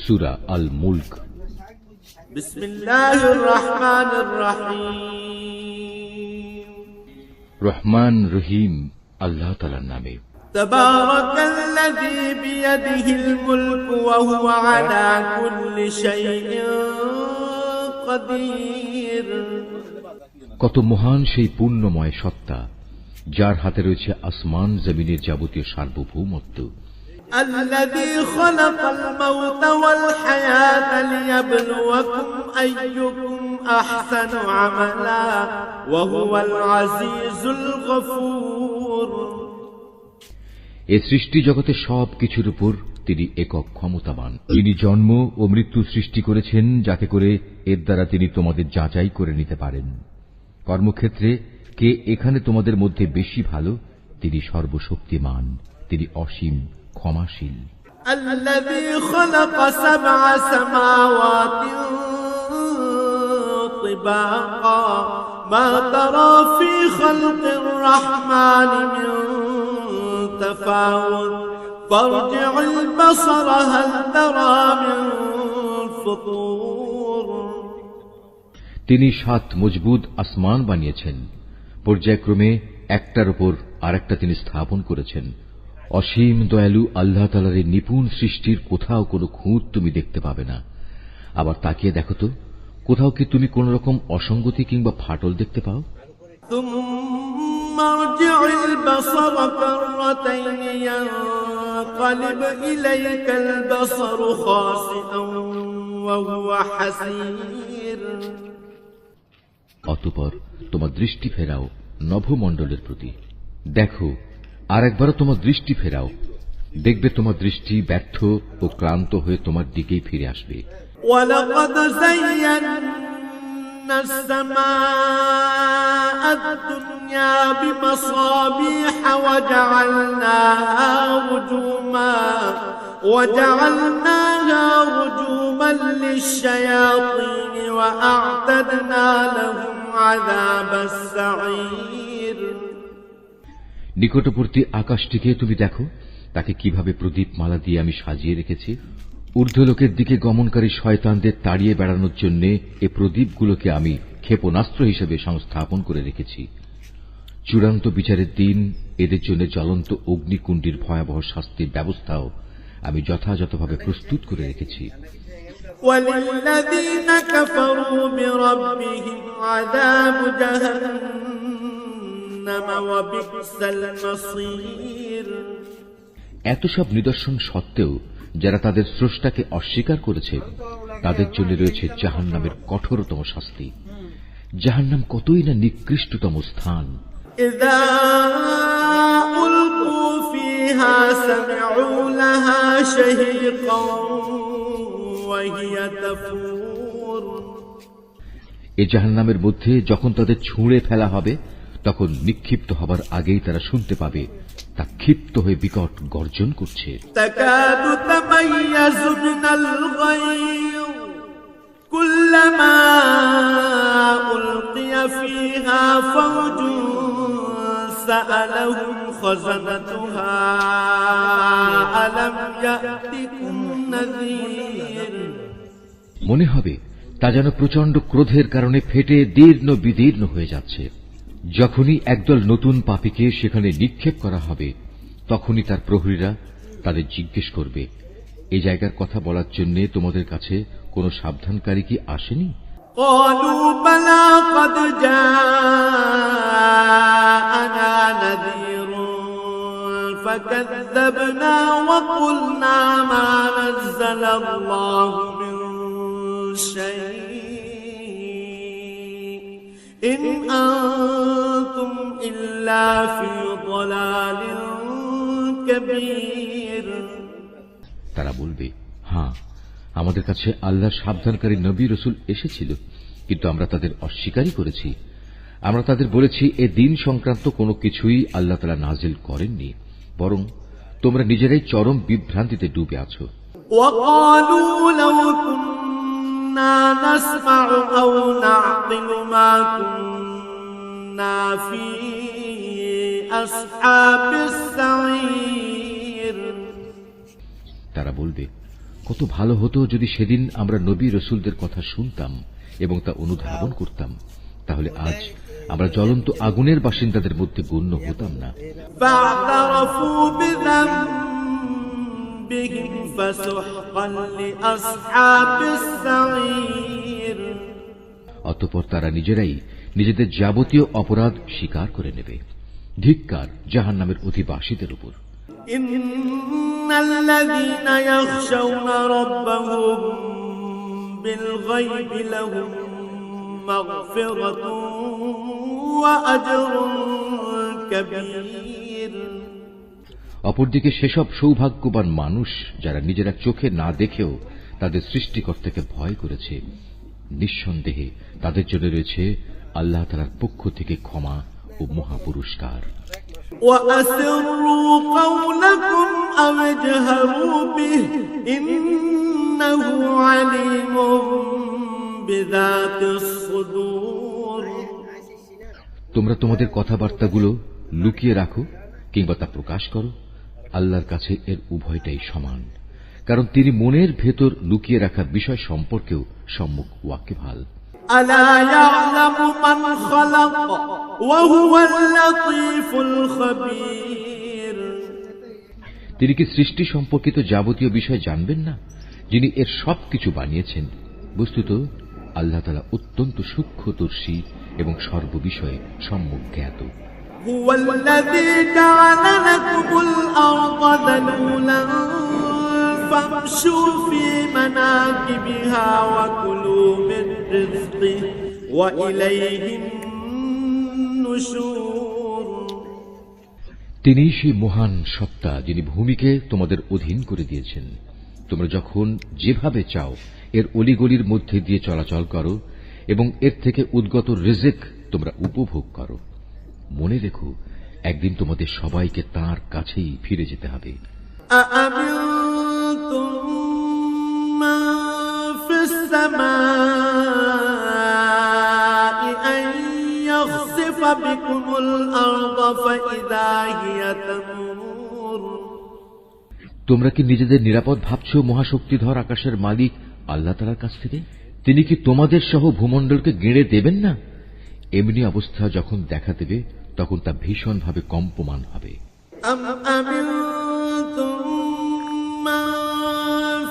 সূরা আল মুলক। বিসমিল্লাহির রহমানির রহিম। রহমান রহিম আল্লাহ তাআলার নামে। তাবারাকাল্লাযী বিয়াদিহিল মুলকু ওয়া হুয়া আলা কুল্লি শাইইন কাদির। কত মহান সেই পূর্ণময় সত্তা, যার হাতে রয়েছে আসমান জমিনের যাবতীয় সার্বভৌমত্ব। الذي خلق الموت والحياة ليبلوكم أيكم أحسن عملا وهو العزيز الغفور। এ সৃষ্টি জগতে সব কিছুর উপর তিনি একক ক্ষমতাবান। তিনি জন্ম ও মৃত্যু সৃষ্টি করেছেন যাতে করে এর দ্বারা তিনি তোমাদের যাচাই করে নিতে পারেন। কর্মক্ষেত্রে কে এখানে তোমাদের মধ্যে বেশি ভালো, তিনি সর্বশক্তিমান, তিনি অসীম ক্ষমাশীল। الذي خلق سبع سماوات طباقا ما ترى في خلق الرحمن من تفاوت فارجع البصر هل ترى من فطور। তিনি 7 মজবুত আসমান বানিয়েছেন, পর্যায়ক্রমে একটার উপর আরেকটা তিনি স্থাপন করেছেন। অসীম দয়ালু আল্লাহ তাআলার এই নিপুণ সৃষ্টির কোথাও কোনো খুঁত তুমি দেখতে পাবে না। আবার তাকিয়ে দেখো তো, কোথাও কি তুমি কোন রকম অসঙ্গতি কিংবা ফাটল দেখতে পাও? ثم ارجع البصر كرتين ينقلب إليك البصر خاسئا وهو حسير। অতঃপর তোমার দৃষ্টি ফেরাও নভমণ্ডলের প্রতি, দেখো আর একবারও তোমার দৃষ্টি ফেরাও, দেখবে তোমার দৃষ্টি ব্যর্থ ও ক্লান্ত হয়ে তোমার দিকেই ফিরে আসবে। وَلَقَدْ زَيَّنَّا السَّمَاءَ الدُّنْيَا بِمَصَابِيحَ وَجَعَلْنَاهَا رُجُومًا لِلشَّيَاطِينِ وَأَعْتَدْنَا لَهُمْ عَذَابَ السَّعِيرِ। নিকটবর্তী আকাশটিকে তুমি দেখো, তাকে কিভাবে প্রদীপ মালা দিয়ে আমি সাজিয়ে রেখেছি। ঊর্ধ্বলোকের দিকে গমনকারী শয়তানদের তাড়িয়ে বেড়ানোর জন্য এ প্রদীপগুলোকে আমি ক্ষেপণাস্ত্র হিসেবে সংস্থাপন করে রেখেছি। চূড়ান্ত বিচারের দিন এদের জন্য জ্বলন্ত অগ্নিকুণ্ডের ভয়াবহ শাস্তির ব্যবস্থাও আমি যথাযথভাবে প্রস্তুত করে রেখেছি। وَلِلَّذِينَ كَفَرُوا بِرَبِّهِمْ عَذَابُ جَهَنَّمَ وَبِئْسَ الْمَصِيرُ। এত সব নিদর্শন সত্ত্বেও যারা তাদের স্রষ্টাকে অস্বীকার করেছে, তাদের জন্য রয়েছে জাহান্নামের কঠোরতম শাস্তি। জাহান্নাম কতই না নিকৃষ্টতম স্থান। إِذَا أُلْقُوا فِيهَا سَمِعُوا لَهَا شَهِيقًا وَهِيَ تَفُورُ। এ জাহান্নামের মধ্যে যখন তাদের ছুঁড়ে ফেলা হবে, তখন নিক্ষিপ্ত হবার আগেই তারা শুনতে পাবে তা ক্ষিপ্ত হয়ে বিকট গর্জন করছে। تكاد تميز من الغيظ كلما ألقي فيها فوج سألهم خزنتها ألم يأتكم نذير। মনে হবে তা যেন প্রচন্ড ক্রোধের কারণে ফেটে দীর্ণ বিদীর্ণ হয়ে যাচ্ছে। যখনই একদল নতুন পাপীকে সেখানে নিক্ষেপ করা হবে, তখনই তার প্রহরীরা তাদের জিজ্ঞেস করবে, এই জায়গার কথা বলার জন্য তোমাদের কাছে কোনো সাবধানকারী কি আসেনি? قالوا بلى قد جاءنا نذير فكذبنا وقلنا ما نزل الله من شيء إن أنتم إلا في ضلال كبير। তারা বলবে, হ্যাঁ, আমাদের কাছে আল্লাহর সাবধানকারী নবী রসুল এসেছিল, কিন্তু আমরা তাদের অস্বীকারই করেছি। আমরা তাদের বলেছি এ দিন সংক্রান্ত কোনো কিছুই আল্লাহ তাআলা নাজিল করেননি, বরং তোমরা নিজেরাই চরম বিভ্রান্তিতে ডুবে আছো। وقالوا لو كنا نسمع أو نعقل ما كنا في أصحاب السعير। তারা বলবে, কত ভালো হতো যদি সেদিন আমরা নবী রসুলদের কথা শুনতাম এবং তা অনুধাবন করতাম, তাহলে আজ আমরা জ্বলন্ত আগুনের বাসিন্দাদের মধ্যে গণ্য হতাম না। فاعترفوا بذنبهم فسحقا لأصحاب السعير। অতঃপর তারা নিজেরাই নিজেদের যাবতীয় অপরাধ স্বীকার করে নেবে। ধিক্কার জাহান্নামের অধিবাসীদের উপর। إن الذين يخشون ربهم بالغيب لهم مغفرة وأجر كبير। অপরদিকে সেসব সৌভাগ্যবান মানুষ যারা নিজেরা চোখে না দেখেও তাদের সৃষ্টিকর্তাকে ভয় করেছে, নিঃসন্দেহে তাদের জন্য রয়েছে আল্লাহ তাআলার পক্ষ থেকে ক্ষমা ও মহাপুরস্কার। وأسروا قولكم أو اجهروا به إنه عليم بذات الصدور। তোমরা তোমাদের কথাবার্তাগুলো লুকিয়ে রাখো কিংবা তা প্রকাশ করো, আল্লাহর কাছে এর উভয়টাই সমান, কারণ তিনি মনের ভেতর লুকিয়ে রাখা বিষয় সম্পর্কেও সম্মুখ ওয়াকিবহাল। ألا يعلم من خلق وهو اللطيف الخبير। তিনি কি সৃষ্টি সম্পর্কিত যাবতীয় বিষয় জানবেন না, যিনি এর সবকিছু বানিয়েছেন? বস্তুত আল্লাহ তাআলা অত্যন্ত সূক্ষ্মদর্শী এবং সর্ববিষয়ে সম্যক জ্ঞাত। هو الذي جعل لكم الأرض ذلولا فامشوا في مناكبها وكلوا من رزقه وإليه النشور। তিনি সেই মহান সত্তা যিনি ভূমিকে তোমাদের অধীন করে দিয়েছেন। তোমরা যখন যেভাবে চাও এর অলিগলির মধ্যে দিয়ে চলাচল করো এবং এর থেকে উদ্গত রিজিক তোমরা উপভোগ করো। মনে রেখো, একদিন তোমাদের সবাইকে তাঁর কাছেই ফিরে যেতে হবে। أأمنتم من في السماء أن يخسف بكم الأرض فإذا هي تمور। তোমরা কি নিজেদের নিরাপদ ভাবছ মহাশক্তিধর আকাশের মালিক আল্লাহ তাআলার কাছ থেকে? তিনি কি তোমাদের সহ ভূমণ্ডলকে গেঁড়ে দেবেন না? এমনি অবস্থা যখন দেখা দেবে তখন তা ভীষণভাবে কম্পমান হবে। أم أمنتم من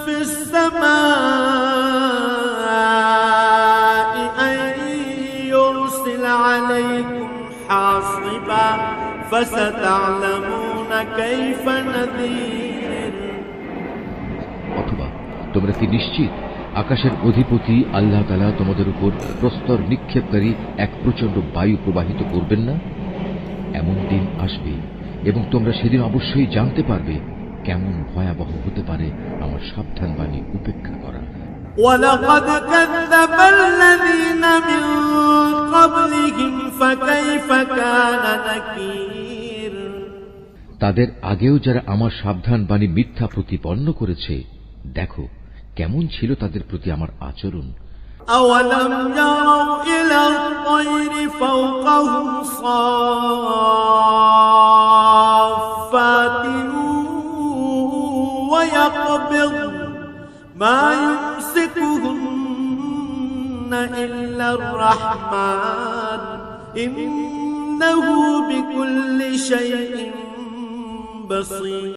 في السماء أن يرسل عليكم حاصبا فستعلمون كيف نذير। অথবা তোমরা কি নিশ্চিত আকাশের অধিপতি আল্লাহ তাআলা তোমাদের উপর প্রস্তর নিক্ষেপকারী এক প্রচণ্ড বায়ু প্রবাহিত করবেন না? এমন দিন আসবে এবং তোমরা সেদিন অবশ্যই জানতে পারবে কেমন ভয়াবহ হতে পারে আমার সাবধান বাণী উপেক্ষা করা। ولقد كذب الذين من قبلهم فكيف كان نكير। তাদের আগেও যারা আমার সাবধান বাণী মিথ্যা প্রতিপন্ন করেছে, দেখো কেমন ছিল তাদের প্রতি আমার আচরণ। أولم يروا إلى الطير فوقهم صافات ويقبض ما يمسكهن إلا الرحمن إنه بكل شيء بصير۔